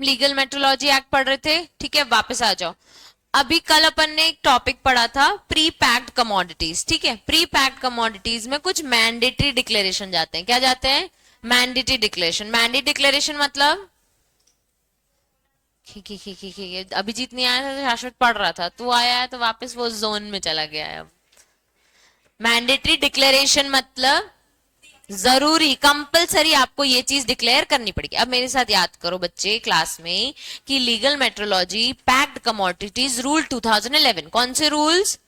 Legal metrology act पढ़ रहे थे, ठीक है, वापस आ जाओ। अभी कल अपन ने एक टॉपिक पढ़ा था प्री पैक्ड कमोडिटीज, ठीक है। प्री पैक्ड कमोडिटीज में कुछ मैंडेटरी डिक्लेरेशन जाते हैं। क्या जाते हैं? Mandatory declaration. मैंडेटरी डिक्लेरेशन मतलब अभिजीत नहीं आया था तो शाश्वत पढ़ रहा था, तू आया है तो वापस वो जोन में चला गया है। अब मैंडेटरी डिक्लेरेशन मतलब जरूरी, कंपलसरी आपको ये चीज डिक्लेयर करनी पड़ेगी। अब मेरे साथ याद करो बच्चे क्लास में कि legal metrology packed commodities rule 2011, कौन से rules?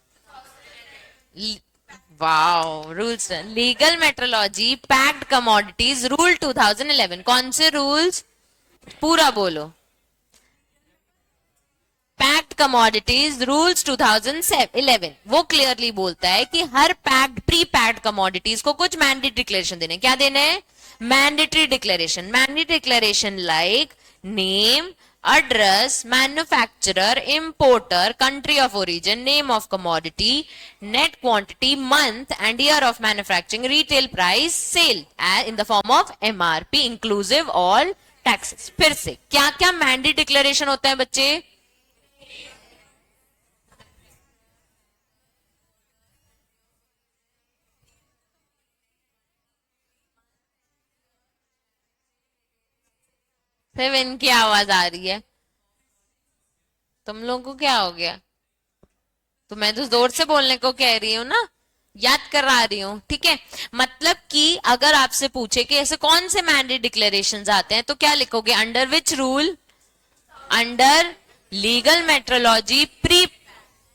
Wow, rules. Legal metrology packed commodities rule 2011, कौन से रूल्स? पूरा बोलो। पैक्ड कमोडिटीज रूल्स 2011 वो क्लियरली बोलता है कि हर पैक्ड प्री पैक्ड कमोडिटीज को कुछ मैंडेटरी डिक्लेरेशन देने। क्या देने? Mandatory declaration. Mandatory declaration like name, address, manufacturer, importer, country of origin, name of commodity, net quantity, month and year of manufacturing, retail price, sale in the form of MRP inclusive all taxes. फिर से क्या क्या mandatory declaration होता है बच्चे? सिर्फ इनकी आवाज आ रही है, तुम लोगों को क्या हो गया? तो मैं तो जोर से बोलने को कह रही हूँ ना, याद करा रही हूँ, ठीक है। मतलब कि अगर आपसे पूछे कि ऐसे कौन से मैंडेटरी डिक्लेरेशंस आते हैं तो क्या लिखोगे? Under which rule? Under legal metrology pre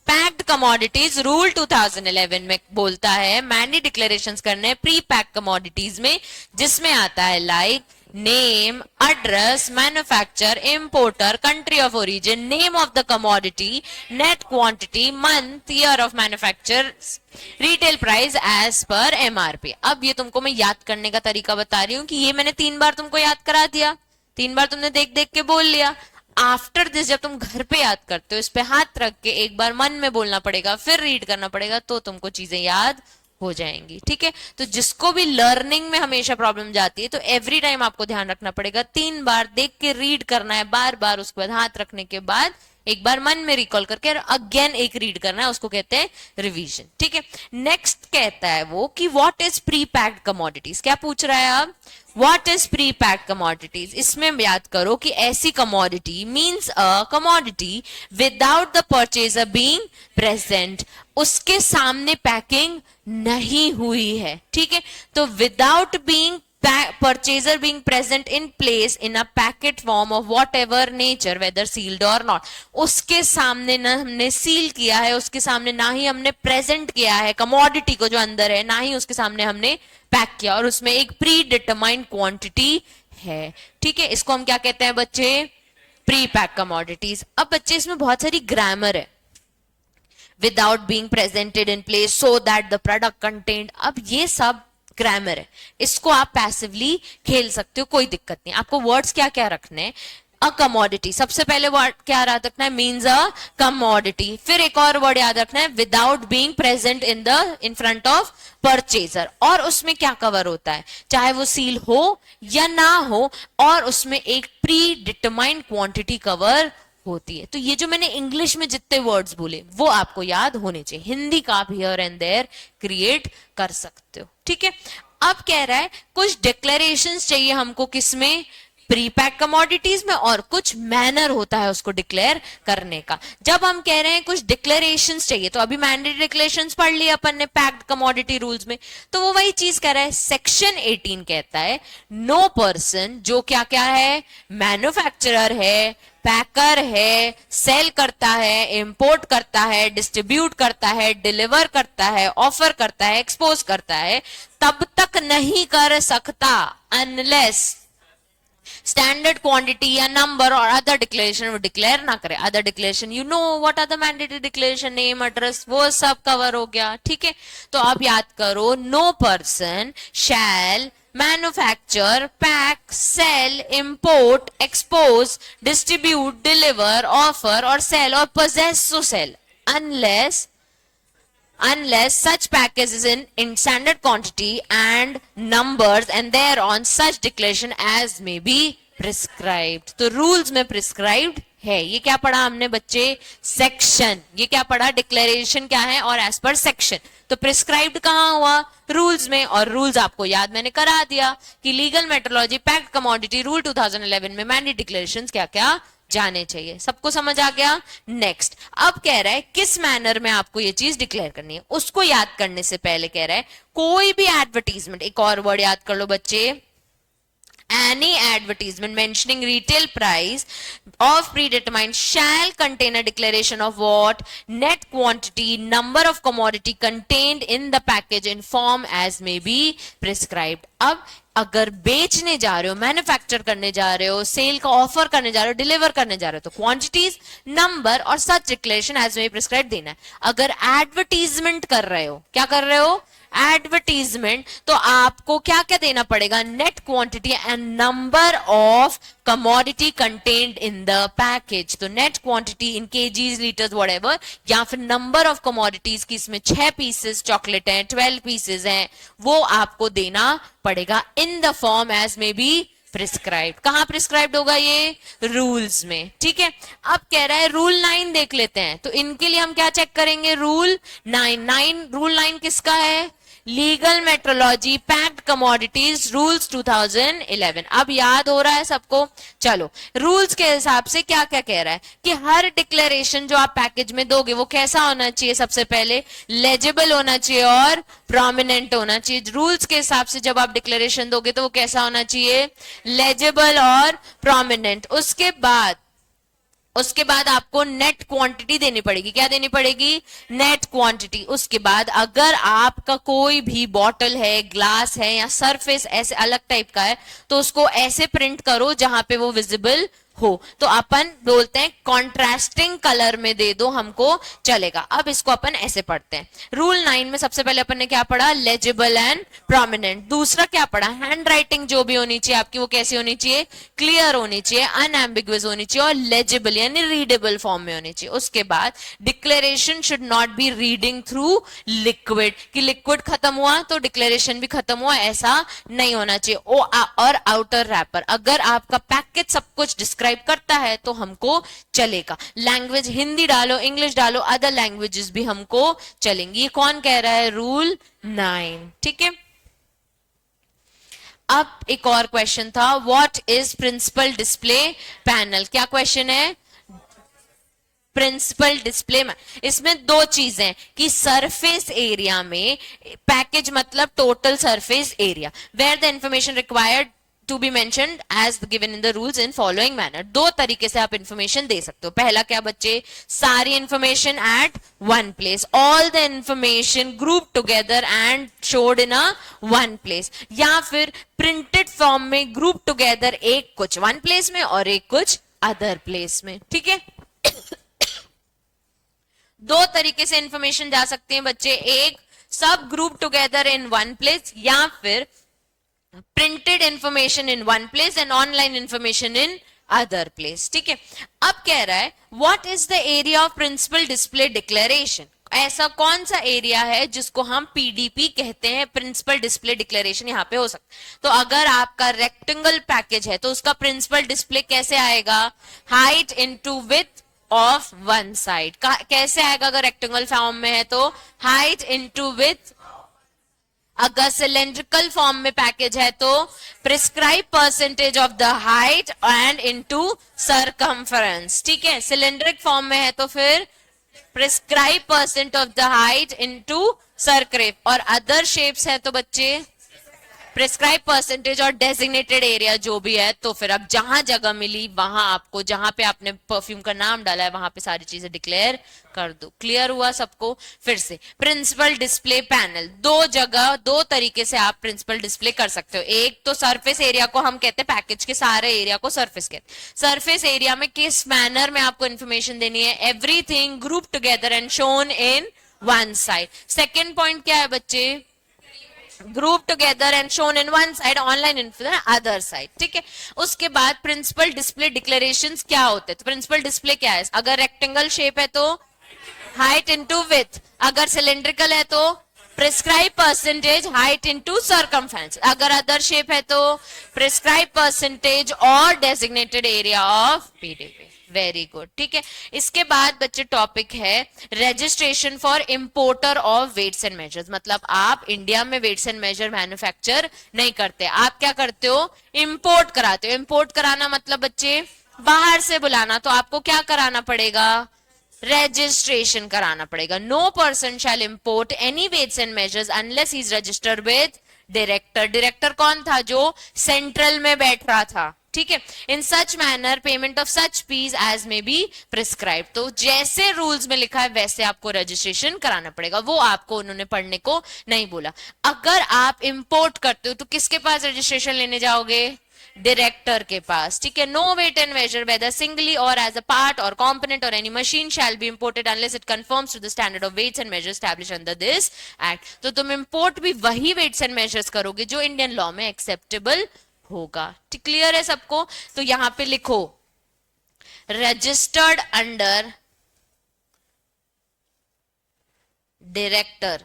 packed commodities rule 2011 में बोलता है मैंडेटरी डिक्लेरेशंस करने प्री पैक्ड कमोडिटीज में, जिसमें आता है like name, address, manufacture, importer, country of origin, name of the commodity, net quantity, month, year of manufacture, retail price as per MRP. अब ये तुमको मैं याद करने का तरीका बता रही हूँ कि ये मैंने 3 बार तुमको याद करा दिया, 3 बार तुमने देख देख के बोल लिया। आफ्टर दिस जब तुम घर पे याद करते हो, इस पे हाथ रख के एक बार मन में बोलना पड़ेगा, फिर रीड करना पड़ेगा, तो तुमको चीजें याद हो जाएंगी, ठीक है। तो जिसको भी लर्निंग में हमेशा प्रॉब्लम जाती है तो एवरी टाइम आपको ध्यान रखना पड़ेगा, 3 बार देख के रीड करना है, बार बार, उसके बाद हाथ रखने के बाद एक बार मन में रिकॉल करके अगेन एक रीड करना है, उसको कहते हैं रिवीजन, ठीक है। नेक्स्ट कहता है वो कि what is pre packed commodities. क्या पूछ रहा है अब? What is pre packed commodities. इसमें याद करो कि ऐसी commodity means a commodity without the purchaser being present, उसके सामने पैकिंग नहीं हुई है, ठीक है। तो without being purchaser being present in place in a packet form of whatever nature whether sealed or not, उसके सामने ना हमने सील किया है, उसके सामने ना ही हमने प्रेजेंट किया है कमोडिटी को जो अंदर है, ना ही उसके सामने हमने पैक किया, और उसमें एक प्री डिटरमाइंड क्वांटिटी है, ठीक है। इसको हम क्या कहते हैं बच्चे? Pre pack commodities. अब बच्चे इसमें बहुत सारी ग्रामर है। Without being presented in place so that the product contained, अब ये सब ग्रामर है, इसको आप पैसिवली खेल सकते हो, कोई दिक्कत नहीं। आपको वर्ड्स क्या क्या रखने हैं? अ कमोडिटी, सबसे पहले वर्ड क्या याद रखना है? Means a commodity. फिर एक और वर्ड याद रखना है, without being present in front of purchaser, और उसमें क्या कवर होता है, चाहे वो सील हो या ना हो, और उसमें एक प्री डिटरमाइंड क्वांटिटी कवर होती है। तो ये जो मैंने इंग्लिश में जितने वर्ड्स बोले वो आपको याद होने चाहिए, हिंदी का आप हियर एंड देयर क्रिएट कर सकते हो, ठीक है। अब कह रहा है कुछ डिक्लेरेशंस चाहिए हमको, किसमें? प्री पैक कमोडिटीज में, और कुछ मैनर होता है उसको डिक्लेयर करने का। जब हम कह रहे हैं कुछ डिक्लेरेशंस चाहिए, तो अभी मैंडेटरी डिक्लेरेशंस पढ़ लिया अपन ने पैक्ड कमोडिटी रूल्स में, तो वो वही चीज कह रहा है। सेक्शन 18 कहता है नो पर्सन जो क्या क्या है, मैन्युफैक्चरर है, पैकर है, सेल करता है, इंपोर्ट करता है, डिस्ट्रीब्यूट करता है, डिलीवर करता है, ऑफर करता है, एक्सपोज करता है, तब तक नहीं कर सकता अनलेस स्टैंडर्ड क्वांटिटी या नंबर और अदर डिक्लेरेशन वो डिक्लेयर ना करे। Other declaration you know what are the mandatory declaration, name, address, वो सब कवर हो गया, ठीक है। तो आप याद करो, no person shall manufacture, pack, sell, import, expose, distribute, deliver, offer or sell or possess to sell unless such package is in standard quantity and numbers and thereon such declaration as may be prescribed. तो rules में prescribed है। ये क्या पढ़ा हमने बच्चे? Section. ये क्या पढ़ा? डिक्लेरेशन क्या है और एज पर सेक्शन। तो प्रिस्क्राइब्ड कहां हुआ? रूल्स में। और रूल्स आपको याद मैंने करा दिया कि legal metrology packed commodity rule 2011 में मैंडेट डिक्लेरेशंस क्या क्या जाने चाहिए। सबको समझ आ गया? नेक्स्ट अब कह रहा है किस मैनर में आपको ये चीज डिक्लेयर करनी है। उसको याद करने से पहले कह रहा है कोई भी एडवर्टीजमेंट, एक और वर्ड याद कर लो बच्चे, any advertisement mentioning retail price of predetermined shall contain a declaration of what net quantity number of commodity contained in the package in form as may be prescribed। अब अगर बेचने जा रहे हो, मैन्युफैक्चर करने जा रहे हो, सेल का ऑफर करने जा रहे हो, डिलीवर करने जा रहे हो, तो क्वांटिटीज, नंबर और such declaration as may prescribe देना है। अगर एडवर्टीजमेंट कर रहे हो, क्या कर रहे हो? एडवर्टीजमेंट, तो आपको क्या क्या देना पड़ेगा? Net quantity and number of commodity contained in the package. तो net quantity in kgs, litres, whatever, या फिर नंबर ऑफ कमोडिटीज की इसमें 6 पीसेस चॉकलेट हैं, 12 पीसेस हैं, वो आपको देना पड़ेगा in the form as may be prescribed. कहां प्रिस्क्राइब्ड होगा? ये रूल्स में। ठीक है, अब कह रहा है रूल 9 देख लेते हैं। तो इनके लिए हम क्या चेक करेंगे? रूल 9। रूल 9 किसका है? Legal metrology packed commodities rules 2011। अब याद हो रहा है सबको? चलो, रूल्स के हिसाब से क्या क्या कह रहा है कि हर डिक्लेरेशन जो आप पैकेज में दोगे वो कैसा होना चाहिए? सबसे पहले लेजिबल होना चाहिए और प्रोमिनेंट होना चाहिए। रूल्स के हिसाब से जब आप डिक्लेरेशन दोगे तो वो कैसा होना चाहिए? लेजिबल और प्रोमिनेंट। उसके बाद आपको नेट क्वांटिटी देनी पड़ेगी। क्या देनी पड़ेगी? Net quantity. उसके बाद अगर आपका कोई भी बॉटल है, ग्लास है या सरफेस ऐसे अलग टाइप का है तो उसको ऐसे प्रिंट करो जहां पे वो विजिबल हो। तो अपन बोलते हैं कॉन्ट्रास्टिंग कलर में दे दो, हमको चलेगा। अब इसको अपन ऐसे पढ़ते हैं। रूल 9 में सबसे पहले अपन ने क्या पढ़ा? Legible and prominent. दूसरा क्या पढ़ा? हैंड राइटिंग जो भी होनी चाहिए आपकी वो कैसी होनी चाहिए? क्लियर होनी चाहिए, अनएम्बिगुअस होनी चाहिए और लेजिबल यानी रीडेबल फॉर्म में होनी चाहिए। उसके बाद declaration should not be reading through liquid, कि लिक्विड खत्म हुआ तो डिक्लेरेशन भी खत्म हुआ, ऐसा नहीं होना चाहिए। और आउटर रैपर, अगर आपका पैकेज सब कुछ डिस्क्राइब करता है तो हमको चलेगा। लैंग्वेज हिंदी डालो, इंग्लिश डालो, अदर लैंग्वेजेस भी हमको चलेंगी। ये कौन कह रहा है? रूल 9। ठीक है, अब एक और क्वेश्चन था, what is principal display panel? क्या क्वेश्चन है? Principal display. इसमें दो चीजें कि सरफेस एरिया में, पैकेज मतलब total surface area, where the information required to be mentioned as given in the rules in following manner. दो तरीके से आप इंफॉर्मेशन दे सकते हो। पहला क्या बच्चे? सारी information at one place, all the information group together and showed in a one place, या फिर प्रिंटेड फॉर्म में ग्रुप टुगेदर, एक कुछ वन प्लेस में और एक कुछ अदर प्लेस में। ठीक है, दो तरीके से इंफॉर्मेशन जा सकते हैं बच्चे, एक सब group together in one place, या फिर printed information in one place and online information in other place. ठीक है, अब कह रहा है what is the area of principal display declaration? ऐसा कौन सा एरिया है जिसको हम पीडीपी कहते हैं? प्रिंसिपल डिस्प्ले डिक्लेरेशन यहां पे हो सकता है। तो अगर आपका रेक्टेंगल पैकेज है तो उसका प्रिंसिपल डिस्प्ले कैसे आएगा? Height into width of one side. कैसे आएगा? अगर रेक्टेंगल फॉर्म में है तो हाइट इनटू विड्थ। अगर सिलेंड्रिकल फॉर्म में पैकेज है तो prescribe percentage of the height and into circumference. ठीक है, सिलेंड्रिक फॉर्म में है तो फिर prescribe percent of the height into circumference, और अदर शेप्स है तो बच्चे प्रिस्क्राइब परसेंटेज और डेजिग्नेटेड एरिया जो भी है। तो फिर अब जहां जगह मिली वहां आपको, जहां पे आपने परफ्यूम का नाम डाला है वहां पे सारी चीजें डिक्लेयर कर दो। क्लियर हुआ सबको? फिर से प्रिंसिपल डिस्प्ले पैनल, दो जगह दो तरीके से आप प्रिंसिपल डिस्प्ले कर सकते हो। एक तो सरफेस एरिया को हम कहते हैं, पैकेज के सारे एरिया को सरफेस कहते हैं। सरफेस एरिया में किस मैनर में आपको इंफॉर्मेशन देनी है? Everything group together and shown in one side. Second point क्या है बच्चे? Group together and shown in one side, online in other side. ठीक है, उसके बाद प्रिंसिपल डिस्प्ले डिक्लेरेशंस क्या होते हैं? तो प्रिंसिपल डिस्प्ले क्या है? अगर रेक्टेंगल शेप है तो हाइट इनटू विड्थ, अगर सिलेंड्रिकल है तो prescribe percentage height into circumference, अगर अदर शेप है तो प्रिस्क्राइब परसेंटेज और designated area of PDP. Very good, ठीक है। इसके बाद बच्चे टॉपिक है registration for importer of weights and measures, मतलब आप इंडिया में वेट्स एंड मेजर मैन्युफैक्चर नहीं करते, आप क्या करते हो, इंपोर्ट कराते हो। इंपोर्ट कराना मतलब बच्चे बाहर से बुलाना, तो आपको क्या कराना पड़ेगा, रजिस्ट्रेशन कराना पड़ेगा। No person shall import any weights and measures unless he is registered with director. Director कौन था, जो सेंट्रल में बैठ रहा था, ठीक है। In such manner payment of such fees as may be prescribe, तो जैसे रूल्स में लिखा है वैसे आपको रजिस्ट्रेशन कराना पड़ेगा, वो आपको उन्होंने पढ़ने को नहीं बोला। अगर आप इंपोर्ट करते हो तो किसके पास रजिस्ट्रेशन लेने जाओगे, डायरेक्टर के पास, ठीक है। No weight and measure whether singly और एज अ पार्ट और कॉम्पोनेंट और any machine shall be imported unless it conforms to the standard of weights and measures establish under this act. तो तुम इंपोर्ट भी वही वेट्स एंड मेजर्स करोगे जो Indian law में एक्सेप्टेबल होगा, ठीक। क्लियर है सबको, तो यहां पे लिखो रजिस्टर्ड अंडर डायरेक्टर,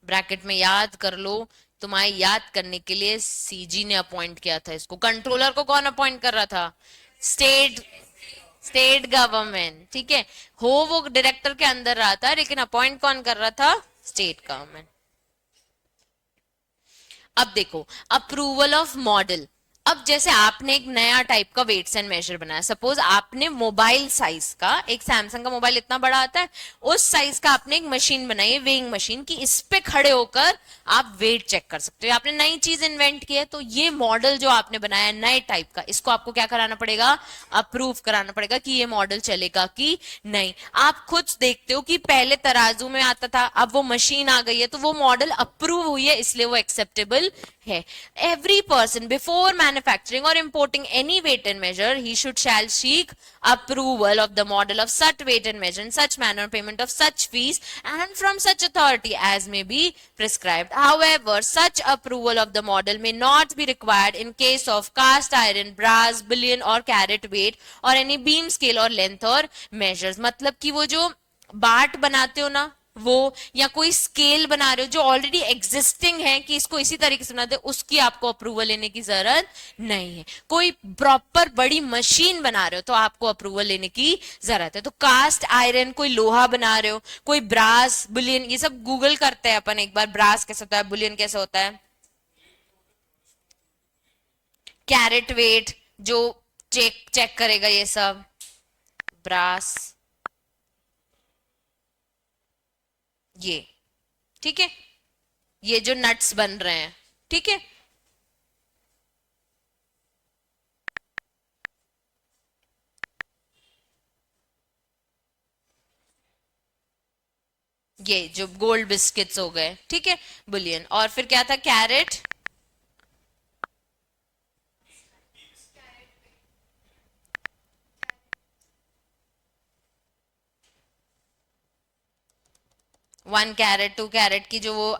ब्रैकेट में याद कर लो, तुम्हारे याद करने के लिए सीजी ने अपॉइंट किया था इसको। कंट्रोलर को कौन अपॉइंट कर रहा था, स्टेट स्टेट गवर्नमेंट, ठीक है। हो वो डायरेक्टर के अंदर रहा था, लेकिन अपॉइंट कौन कर रहा था, स्टेट गवर्नमेंट। अब देखो अप्रूवल ऑफ मॉडल, अब जैसे आपने एक नया टाइप का वेट्स एंड मेजर बनाया, सपोज आपने मोबाइल साइज का, एक सैमसंग का मोबाइल इतना बड़ा आता है, उस साइज का आपने एक मशीन बनाई है, वेइंग मशीन की, इस पे खड़े होकर आप वेट चेक कर सकते हो। आपने नई चीज इन्वेंट की है, तो ये मॉडल जो आपने बनाया है नए टाइप का, इसको आपको क्या कराना पड़ेगा, अप्रूव कराना पड़ेगा कि ये मॉडल चलेगा कि नहीं। आप खुद देखते हो कि पहले तराजू में आता था, अब वो मशीन आ गई है, तो वो मॉडल अप्रूव हुई है, इसलिए वो एक्सेप्टेबल है। Every person before manufacturing or importing any weight and measure, he shall seek approval of the model of such weight and measure in such manner, payment of such fees, and from such authority as may be prescribed. However, such approval of the model may not be required in case of cast iron, brass, bullion or carat weight or any beam scale or length or measures. मतलब कि वो जो बाट बनाते हो ना वो, या कोई स्केल बना रहे हो जो ऑलरेडी एग्जिस्टिंग है कि इसको इसी तरीके से बना दे, उसकी आपको अप्रूवल लेने की जरूरत नहीं है। कोई प्रॉपर बड़ी मशीन बना रहे हो तो आपको अप्रूवल लेने की जरूरत है। तो कास्ट आयरन, कोई लोहा बना रहे हो, कोई ब्रास, बुलियन, ये सब गूगल करते हैं अपन एक बार, ब्रास कैसे होता है, बुलियन कैसे होता है, कैरेट वेट जो चेक चेक करेगा ये सब, ब्रास, ये, ठीक है, ये जो नट्स बन रहे हैं, ठीक है। ये जो गोल्ड बिस्किट्स हो गए, ठीक है, बुलियन, और फिर क्या था, carat, one carat, two carat की जो वो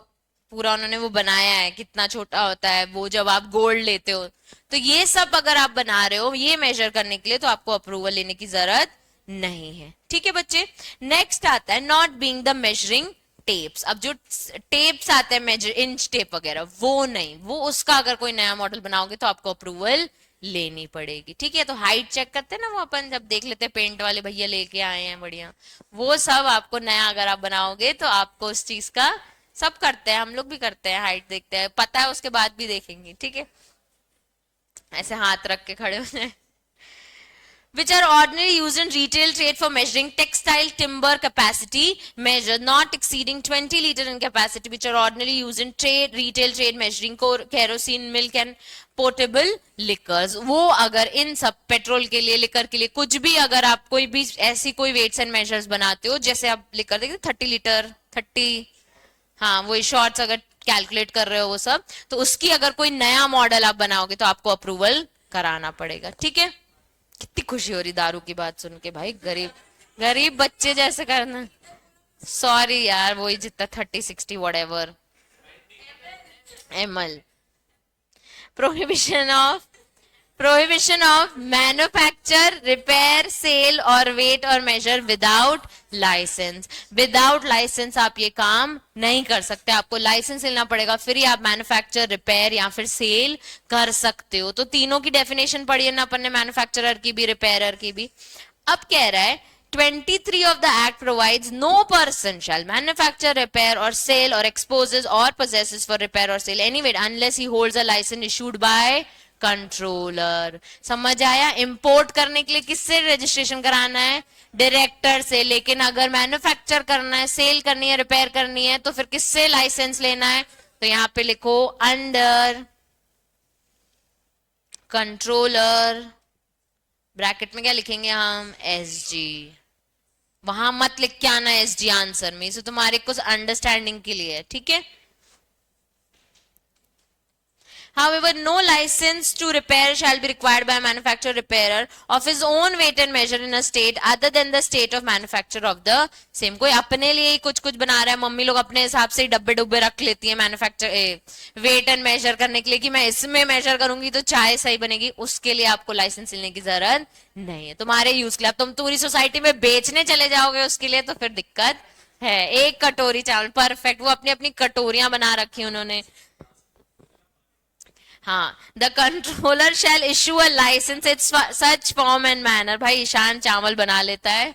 पूरा उन्होंने वो बनाया है, कितना छोटा होता है वो जब आप गोल्ड लेते हो, तो ये सब अगर आप बना रहे हो ये मेजर करने के लिए, तो आपको अप्रूवल लेने की जरूरत नहीं है, ठीक है बच्चे। नेक्स्ट आता है not being the measuring tapes. अब जो टेप्स आते हैं मेजर, इंच टेप वगैरह, वो नहीं, वो उसका अगर कोई नया मॉडल बनाओगे तो आपको अप्रूवल लेनी पड़ेगी, ठीक है। तो हाइट चेक करते हैं ना वो अपन जब देख लेते हैं, पेंट वाले भैया लेके आए हैं बढ़िया, वो सब आपको नया अगर आप बनाओगे तो आपको उस चीज का, सब करते हैं, हम लोग भी करते हैं, हाइट देखते हैं, पता है उसके बाद भी देखेंगे, ठीक है, ऐसे हाथ रख के खड़े हो जाए। which are ordinarily used in retail trade for measuring textile timber capacity measure not exceeding 20 liter in capacity, which are ordinarily used in trade retail trade measuring kerosene, milk and portable liquors. वो अगर इन सब petrol के लिए, liquor के लिए, कुछ भी अगर आप कोई भी ऐसी कोई वेट्स एंड मेजर्स बनाते हो, जैसे आप लिकर देखते 30 लीटर 30, हाँ वही शॉर्ट्स अगर कैलकुलेट कर रहे हो वो सब, तो उसकी अगर कोई नया मॉडल आप बनाओगे तो आपको अप्रूवल कराना पड़ेगा, ठीक है। कितनी खुशी हो रही दारू की बात सुन के भाई, गरीब गरीब बच्चे जैसे करना, सॉरी यार, वही जितना 30 60 whatever ml। Prohibition of prohibition of manufacture, repair, sale और weight और measure without license. Without license आप ये काम नहीं कर सकते, आपको लाइसेंस लेना पड़ेगा, फिर ही आप मैन्युफैक्चर, रिपेयर या फिर सेल कर सकते हो. तो तीनों की डेफिनेशन पढ़ी है ना अपन ने, मैन्युफैक्चरर की भी, रिपेयरर की भी. अब कह रहा है 23 of the act provides no person shall manufacture, repair or sell or exposes or possesses for repair or sale any weight unless he holds a license issued by controller. समझ आया? इंपोर्ट करने के लिए किससे रजिस्ट्रेशन कराना है? Director से. लेकिन अगर मैन्युफैक्चर करना है, सेल करनी है, रिपेयर करनी है, तो फिर किससे लाइसेंस लेना है? तो यहां पे लिखो अंडर कंट्रोलर, ब्रैकेट में क्या लिखेंगे हम? एसजी. वहां मत लिख के आना एसजी आंसर में, इसे तुम्हारे कुछ अंडरस्टैंडिंग के लिए है, ठीक है? However, no license to repair shall be required by a manufacturer repairer of his own weight and measure in a state other than the state of manufacture of the same. कोई अपने लिए ही कुछ कुछ बना रहा है, मम्मी लोग अपने हिसाब से ही डब्बे डुब्बे रख लेती है मैन्युफैक्चर वेट एंड मेजर करने के लिए कि मैं इसमें मेजर करूंगी तो चाय सही बनेगी. उसके लिए आपको लाइसेंस लेने की जरूरत नहीं है. तुम्हारे यूज के लिए, अब तुम पूरी सोसाइटी में बेचने चले जाओगे उसके लिए तो फिर दिक्कत है. एक कटोरी चावल परफेक्ट, वो अपनी अपनी कटोरियां बना रखी उन्होंने. हाँ, the controller shall issue a licence its such form and manner. भाई ईशान चावल बना लेता है,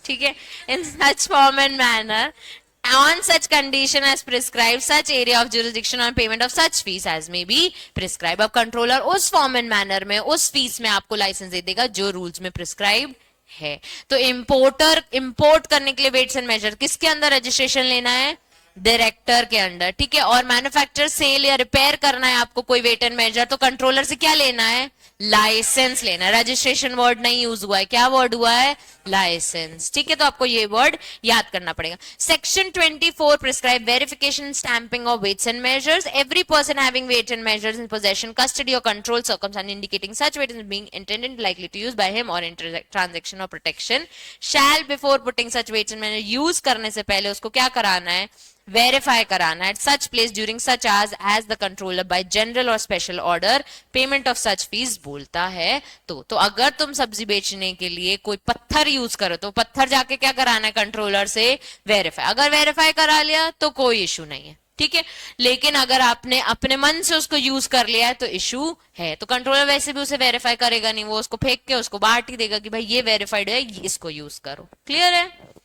ठीक है. In such form and manner on such condition as prescribed such area of jurisdiction on payment of such fees as may be prescribed. अब controller उस form and manner में, उस फीस में आपको लाइसेंस दे देगा जो रूल्स में प्रिस्क्राइब है. तो इंपोर्टर इंपोर्ट करने के लिए वेट्स एंड मेजर किसके अंदर रजिस्ट्रेशन लेना है? डायरेक्टर के अंडर, ठीक है. और मैन्युफैक्चर, सेल या रिपेयर करना है आपको कोई वेट एंड मेजर, तो कंट्रोलर से क्या लेना है? लाइसेंस लेना है. रजिस्ट्रेशन वर्ड नहीं यूज हुआ है, क्या वर्ड हुआ है? लाइसेंस, ठीक है. तो आपको ये वर्ड याद करना पड़ेगा. Section 24 prescribe verification stamping of weights and measures. Every person having weight and measures in possession, custody or control circumstances indicating such weight is being intended likely to use by him or in transaction or protection shall before putting such weights and measure, use करने से पहले उसको क्या कराना है? Verify कराना है. Such place during such आज as the controller by general or special order payment of such fees बोलता है. तो अगर तुम सब्जी बेचने के लिए कोई पत्थर यूज करो तो पत्थर जाके क्या कराना है? कंट्रोलर से वेरीफाई. अगर वेरीफाई करा लिया तो कोई इशू नहीं है, ठीक है. लेकिन अगर आपने अपने मन से उसको यूज कर लिया है तो इशू है. तो कंट्रोलर वैसे भी उसे वेरीफाई करेगा नहीं, वो उसको फेंक के उसको बांट ही देगा कि भाई ये वेरीफाइड है, इसको यूज करो. क्लियर है?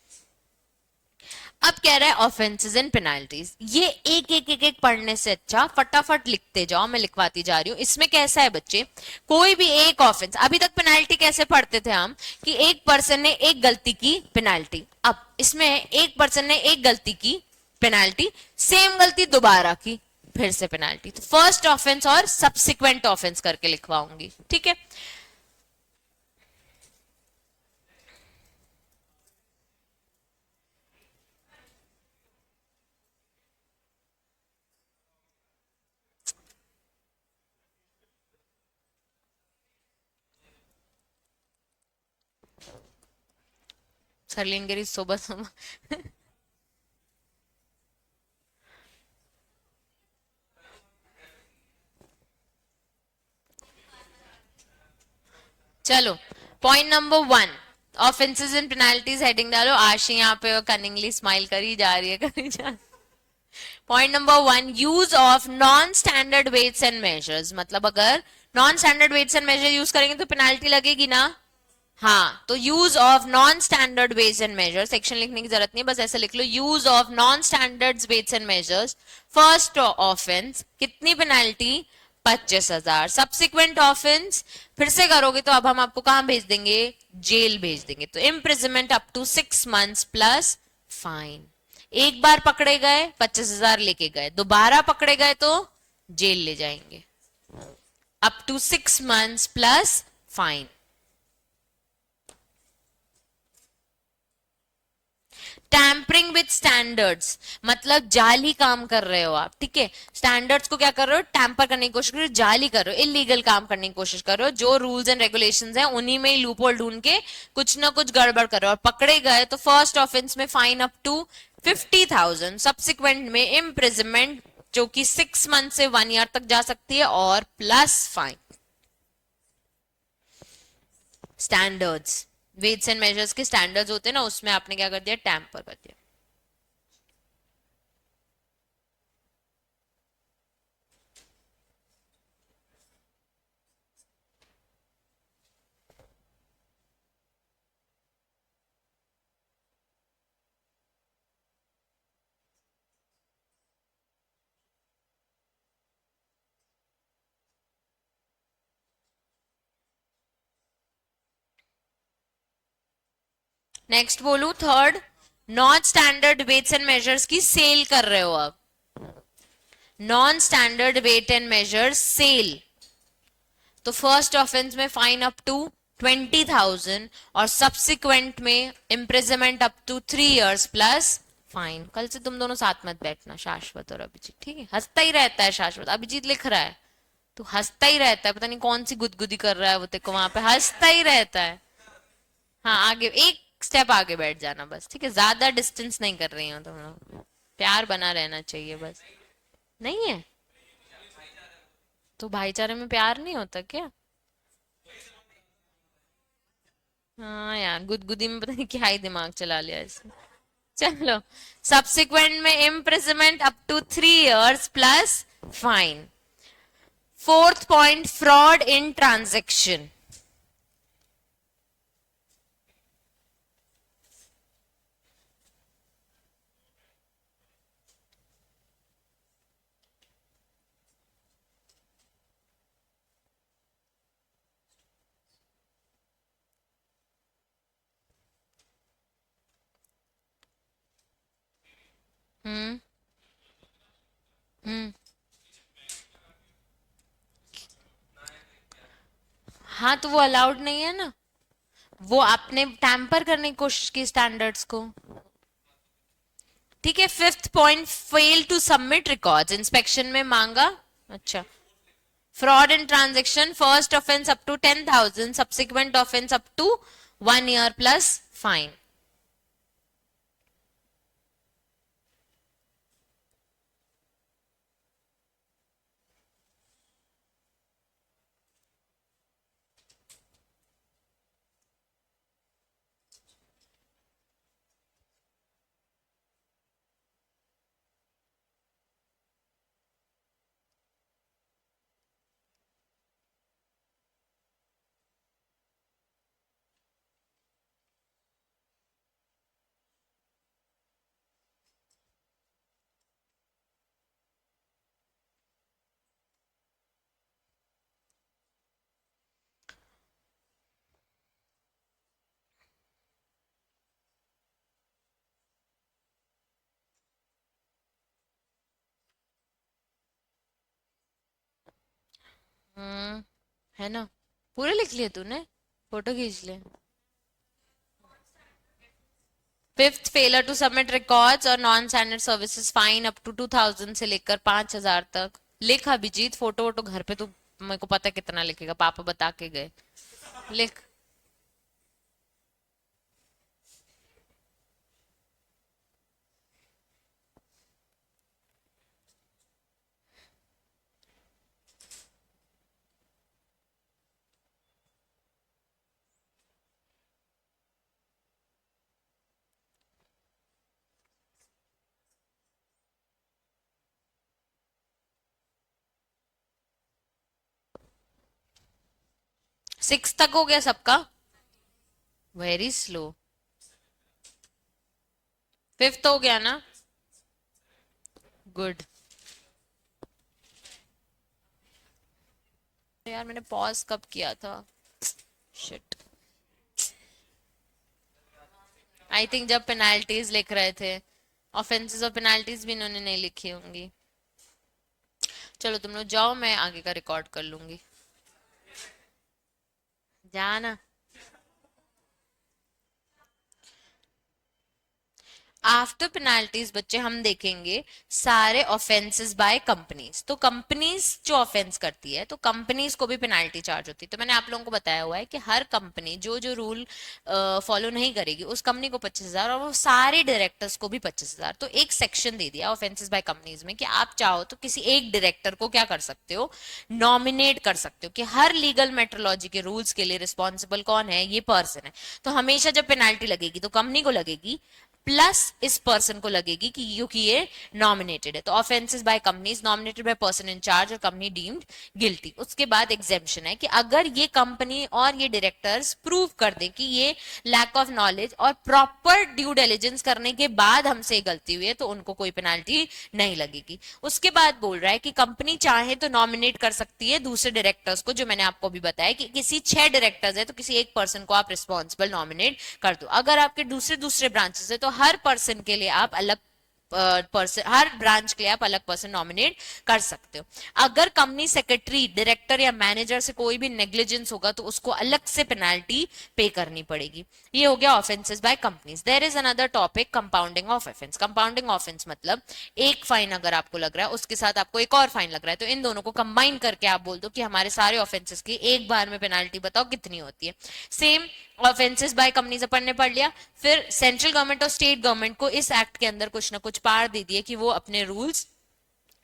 अब कह रहा है ऑफेंसेस एंड पेनाल्टीज. ये एक एक एक एक पढ़ने से अच्छा फटाफट लिखते जाओ, मैं लिखवाती जा रही हूं. इसमें कैसा है बच्चे, कोई भी एक ऑफेंस, अभी तक पेनाल्टी कैसे पढ़ते थे हम कि एक पर्सन ने एक गलती की पेनाल्टी. अब इसमें एक पर्सन ने एक गलती की पेनाल्टी, सेम गलती दोबारा की फिर से पेनाल्टी. तो फर्स्ट ऑफेंस और सब्सिक्वेंट ऑफेंस करके लिखवाऊंगी, ठीक है. सरलिंगरी सुबह सुबह चलो point number 1 offences and penalties heading डालो. आशी यहाँ पे कनिंगली स्माइल करी जा रही है, करी जा. Point number 1 use of non standard weights and measures. मतलब अगर non standard weights and measure use करेंगे तो पेनाल्टी लगेगी ना. हाँ, तो use of non standard weights and measures, section लिखने की जरूरत नहीं है, बस ऐसे लिख लो. Use of non standard weights and measures, first offence कितनी पेनाल्टी? 25,000. सब्सिक्वेंट ऑफेंस फिर से करोगे तो अब हम आपको कहां भेज देंगे? जेल भेज देंगे. तो imprisonment up to 6 months plus fine. एक बार पकड़े गए 25,000 लेके गए, दोबारा पकड़े गए तो जेल ले जाएंगे. Up to 6 months plus fine. Tampering with standards, मतलब जाली काम कर रहे हो आप, ठीक है. स्टैंडर्ड्स को क्या कर रहे हो? टैंपर करने की कोशिश कर रहे हो, जाली कर रहे हो, इलीगल काम करने की कोशिश कर रहे हो. जो रूल्स एंड रेगुलेशंस हैं उन्हीं में लूप होल ढूंढ के कुछ ना कुछ गड़बड़ कर रहे हो और पकड़े गए तो फर्स्ट ऑफेंस में फाइन अप टू 50,000, सब्सिक्वेंट में इम्प्रिजनमेंट जो कि 6 months से 1 year तक जा सकती है और plus fine. Standards, weights and measures के स्टैंडर्ड्स होते हैं ना, उसमें आपने क्या कर दिया, टैम्पर कर दिया। नेक्स्ट बोलू third, non standard weights and measures की सेल कर रहे हो अब, non standard weight and measures sale, तो फर्स्ट ऑफेंस में फाइन अप टू 20,000 और सब्सिक्वेंट में imprisonment up to 3 years plus fine. कल से तुम दोनों साथ मत बैठना, शाश्वत और अभिजीत, ठीक है? हंसता ही रहता है शाश्वत, अभिजीत लिख रहा है, तू हंसता ही रहता है, पता नहीं कौन सी गुदगुदी कर रहा है वो, तेको वहां पे हंसता ही रहता है। हाँ आगे एक स्टेप आगे बैठ जाना बस, ठीक है? ज्यादा डिस्टेंस नहीं कर रही हो तुम लोग, प्यार बना रहना चाहिए बस। नहीं है तो भाईचारे में प्यार नहीं होता क्या? हाँ यार, गुदगुदी में पता नहीं क्या ही दिमाग चला लिया इसने। चलो, सब्सिक्वेंट में imprisonment up to 3 years plus fine. Fourth point, fraud in transaction. हम्म। हम्म। हाँ तो वो अलाउड नहीं है ना, वो आपने टैम्पर करने की कोशिश की स्टैंडर्ड्स को। ठीक है, fifth point, fail to submit records, inspection में मांगा। अच्छा, fraud in transaction, first offence up to 10,000, subsequent offence up to 1 year plus fine. हम्म, है ना? पूरे लिख लिए तूने? फोटो खींच ले। Fifth, failure to submit records और non standard services, fine up to 2,000 से लेकर 5,000 तक। लिख अभिजीत, फोटो वोटो घर पे तो मेरे को पता है कितना लिखेगा, पापा बता के गए। लिख। सिक्स तक हो गया सबका? Very slow. फिफ्थ हो गया ना? गुड। यार मैंने पॉज कब किया था? शिट। आई थिंक जब पेनाल्टीज लिख रहे थे, ऑफेंसेस और पेनाल्टीज भी इन्होंने नहीं लिखी होंगी। चलो तुम लोग जाओ, मैं आगे का रिकॉर्ड कर लूंगी। जाना। आफ्टर पेनाल्टीज बच्चे हम देखेंगे सारे ऑफेंसेस बाय कंपनीज। तो कंपनीज जो ऑफेंस करती है तो कंपनीज को भी पेनाल्टी चार्ज होती है। तो मैंने आप लोगों को बताया हुआ है कि हर कंपनी जो जो रूल फॉलो नहीं करेगी उस कंपनी को 25,000 और वो सारे डायरेक्टर्स को भी 25,000। तो एक सेक्शन दे दिया ऑफेंसेस बाय कंपनीज में कि आप चाहो तो किसी एक डायरेक्टर को क्या कर सकते हो, नॉमिनेट कर सकते हो कि हर लीगल मेट्रोलॉजी के रूल्स के लिए रिस्पॉन्सिबल कौन है, ये पर्सन है। तो हमेशा जब पेनाल्टी लगेगी तो कंपनी को लगेगी प्लस इस पर्सन को लगेगी कि क्योंकि ये नॉमिनेटेड है। तो offences by companies nominated by person in charge और कंपनी डीम्ड गिल्टी। उसके बाद एग्जेम्पशन है कि अगर ये कंपनी और ये डायरेक्टर्स प्रूव कर दें कि ये लैक ऑफ नॉलेज और प्रॉपर ड्यू डिलिजेंस करने के बाद हमसे गलती हुई है तो उनको कोई पेनाल्टी नहीं लगेगी। उसके बाद बोल रहा है कि कंपनी चाहे तो नॉमिनेट कर सकती है दूसरे डायरेक्टर्स को, जो मैंने आपको भी बताया कि किसी 6 डायरेक्टर्स है तो किसी एक पर्सन को आप रिस्पॉन्सिबल नॉमिनेट कर दो। अगर आपके दूसरे दूसरे ब्रांचेस है तो हर पर्सन के लिए आप अलग पर्सन, हर ब्रांच के लिए आप अलग पर्सन नॉमिनेट कर सकते हो। अगर कंपनी सेक्रेटरी, डायरेक्टर या मैनेजर से कोई भी नेग्लिजेंस होगा तो उसको अलग से पेनाल्टी पे करनी पड़ेगी। ये हो गया offences by companies. There is another topic compounding of offence. Compounding offence मतलब एक फाइन अगर आपको लग रहा है उसके साथ आपको एक और फाइन लग रहा है तो इन दोनों को कंबाइन करके आप बोल दो कि हमारे सारे ऑफेंसेस की एक बार में पेनाल्टी बताओ कितनी होती है। सेम ऑफेंसेस बाय कंपनीज अपन ने पढ़ लिया। फिर सेंट्रल गवर्नमेंट और स्टेट गवर्नमेंट को इस एक्ट के अंदर कुछ ना कुछ पावर दे दिए कि वो अपने रूल्स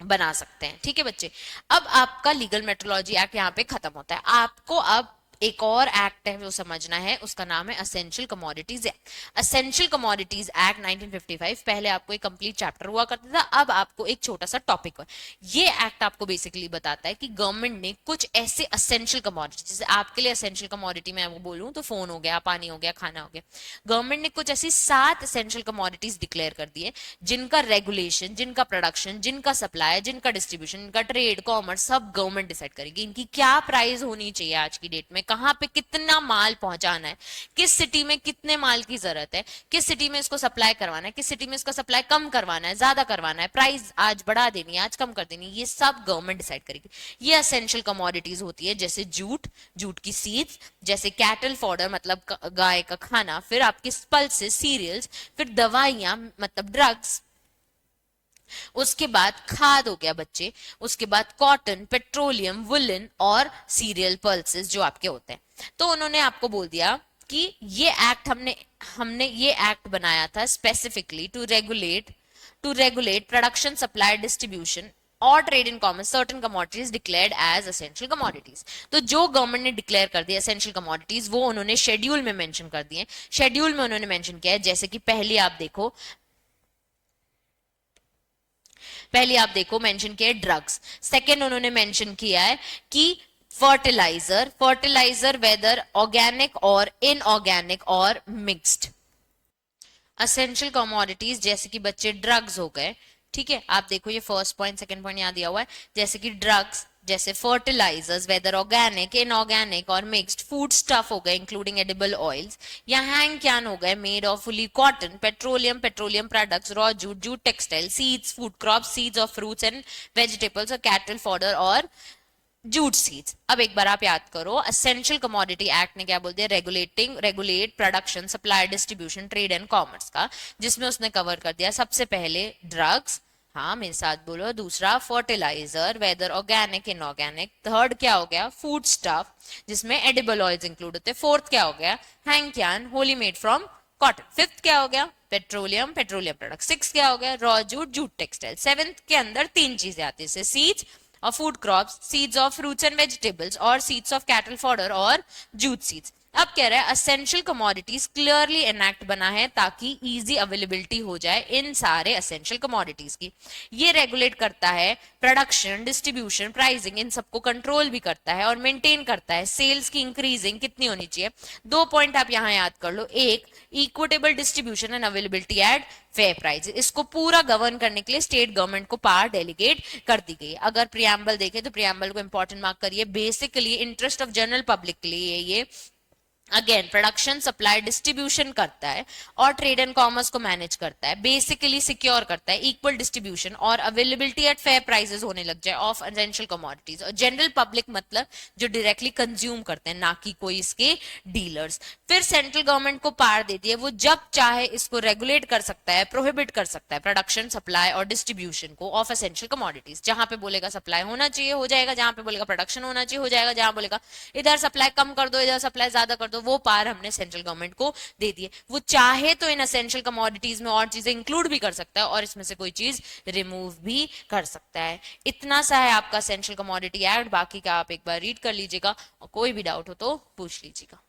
बना सकते हैं। ठीक है बच्चे, अब आपका लीगल मेट्रोलॉजी एक्ट यहाँ पे खत्म होता है। आपको अब एक और एक्ट है वो समझना है, उसका नाम है essential commodities act. Essential commodities act 1955। पहले आपको एक कंप्लीट चैप्टर हुआ करता था, अब आपको एक छोटा सा टॉपिक है। ये एक्ट आपको बेसिकली बताता है कि गवर्नमेंट ने कुछ ऐसे असेंशियल कमोडिटी, जैसे आपके लिए असेंशियल कमोडिटी मैं वो बोलूं तो फोन हो गया, पानी हो गया, खाना हो गया। गवर्नमेंट ने कुछ ऐसी 7 असेंशियल कमोडिटीज डिक्लेयर कर दी है जिनका रेगुलेशन, जिनका प्रोडक्शन, जिनका सप्लाई, जिनका डिस्ट्रीब्यूशन, इनका ट्रेड, कॉमर्स सब गवर्नमेंट डिसाइड करेगी। इनकी क्या प्राइस होनी चाहिए आज की डेट में, कहां पे कितना माल पहुंचाना है, किस सिटी में कितने माल की जरूरत है, किस सिटी में इसको सप्लाई करवाना है, किस सिटी में इसका सप्लाई कम करवाना है, ज्यादा करवाना है, प्राइस आज बढ़ा देनी है, आज कम कर देनी है, ये सब गवर्नमेंट डिसाइड करेगी। ये असेंशियल कमोडिटीज होती है, जैसे जूट, जूट की सीड्स, जैसे कैटल फॉडर मतलब गाय का खाना, फिर आपके पल्सेस, सीरियल्स, फिर दवाइयां मतलब ड्रग्स, उसके बाद खाद हो गया बच्चे, उसके बाद कॉटन, पेट्रोलियम, वुलन और सीरियल पल्सेस जो आपके होते हैं। तो उन्होंने आपको बोल दिया कि ये एक्ट हमने हमने ये एक्ट बनाया था specifically to regulate production, supply, distribution और trade in commerce certain commodities declared as essential commodities. तो जो गवर्नमेंट ने डिक्लेयर कर दिया एसेंशियल कमोडिटीज वो उन्होंने शेड्यूल में मेंशन कर दिए। शेड्यूल में उन्होंने मेंशन किया है, जैसे कि पहले आप देखो मेंशन किया है ड्रग्स। सेकंड उन्होंने मेंशन किया है कि फर्टिलाइजर वेदर ऑर्गेनिक और इनऑर्गेनिक और मिक्स्ड। असेंशियल कमोडिटीज जैसे कि बच्चे ड्रग्स हो गए, ठीक है, आप देखो ये फर्स्ट पॉइंट सेकंड पॉइंट यहाँ दिया हुआ है, जैसे कि ड्रग्स, जैसे फर्टिलाइजर्स वेदर ऑर्गेनिक, इनऑर्गेनिक और मिक्स्ड, फूड स्टफ हो गए इंक्लूडिंग एडिबल ऑयल्स, या हैंग कैन हो गए made of fully cotton, petroleum products, raw jute, jute textile, seeds, food crop, seeds of fruits and vegetables और cattle fodder और jute seeds. अब एक बार आप याद करो असेंशियल कमोडिटी एक्ट ने क्या बोल दिया, regulate production, supply, distribution, trade and commerce का, जिसमें उसने कवर कर दिया सबसे पहले ड्रग्स, हाँ मेरे साथ बोलो, दूसरा fertiliser whether organic inorganic, third क्या हो गया फूड स्टफ जिसमें एडिबल ऑयल्स इंक्लूड होते हैं, फोर्थ क्या हो गया hank yarn wholly made from cotton, fifth क्या हो गया पेट्रोलियम प्रोडक्ट, सिक्स क्या हो गया raw jute, jute textile, seventh के अंदर 3 चीजें आती है, सीड्स और food crops, seeds of fruits and vegetables और सीड्स ऑफ कैटल फॉडर और जूट सीड्स। अब कह रहा है असेंशियल कमोडिटीज क्लियरली एनैक्ट बना है ताकि इजी अवेलेबिलिटी हो जाए इन सारे असेंशियल कमोडिटीज की। ये रेगुलेट करता है प्रोडक्शन, डिस्ट्रीब्यूशन, प्राइसिंग, इन सबको कंट्रोल भी करता है और मेंटेन करता है सेल्स की इंक्रीजिंग कितनी होनी चाहिए। 2 पॉइंट आप यहां याद कर लो, एक equitable distribution and availability at fair price, इसको पूरा गवर्न करने के लिए स्टेट गवर्नमेंट को पावर डेलीगेट कर दी गई। अगर प्रियम्बल देखें तो प्रियम्बल को इंपॉर्टेंट मार्क करिए, basically interest of general public के लिए ये अगेन प्रोडक्शन सप्लाई डिस्ट्रीब्यूशन करता है और ट्रेड एंड कॉमर्स को मैनेज करता है, बेसिकली सिक्योर करता है इक्वल डिस्ट्रीब्यूशन और अवेलेबिलिटी एट फेयर प्राइसेस होने लग जाए ऑफ एसेंशियल कमोडिटीज। और जनरल पब्लिक मतलब जो डायरेक्टली कंज्यूम करते हैं, ना कि कोई इसके डीलर्स। फिर सेंट्रल गवर्नमेंट को पावर देती है, वो जब चाहे इसको रेगुलेट कर सकता है, प्रोहिबिट कर सकता है प्रोडक्शन सप्लाई और डिस्ट्रीब्यूशन को ऑफ एसेंशियल कमोडिटीज। जहां पे बोलेगा सप्लाई होना चाहिए हो जाएगा, जहां पे बोलेगा प्रोडक्शन होना चाहिए हो जाएगा, जहां बोलेगा इधर सप्लाई कम कर दो इधर सप्लाई ज्यादा कर दो, वो पावर हमने सेंट्रल गवर्नमेंट को दे दी है। वो चाहे तो इन एसेंशियल कमोडिटीज में और चीजें इंक्लूड भी कर सकता है और इसमें से कोई चीज रिमूव भी कर सकता है। इतना सा है आपका एसेंशियल कमोडिटी एक्ट, बाकी का आप एक बार रीड कर लीजिएगा और कोई भी डाउट हो तो पूछ लीजिएगा।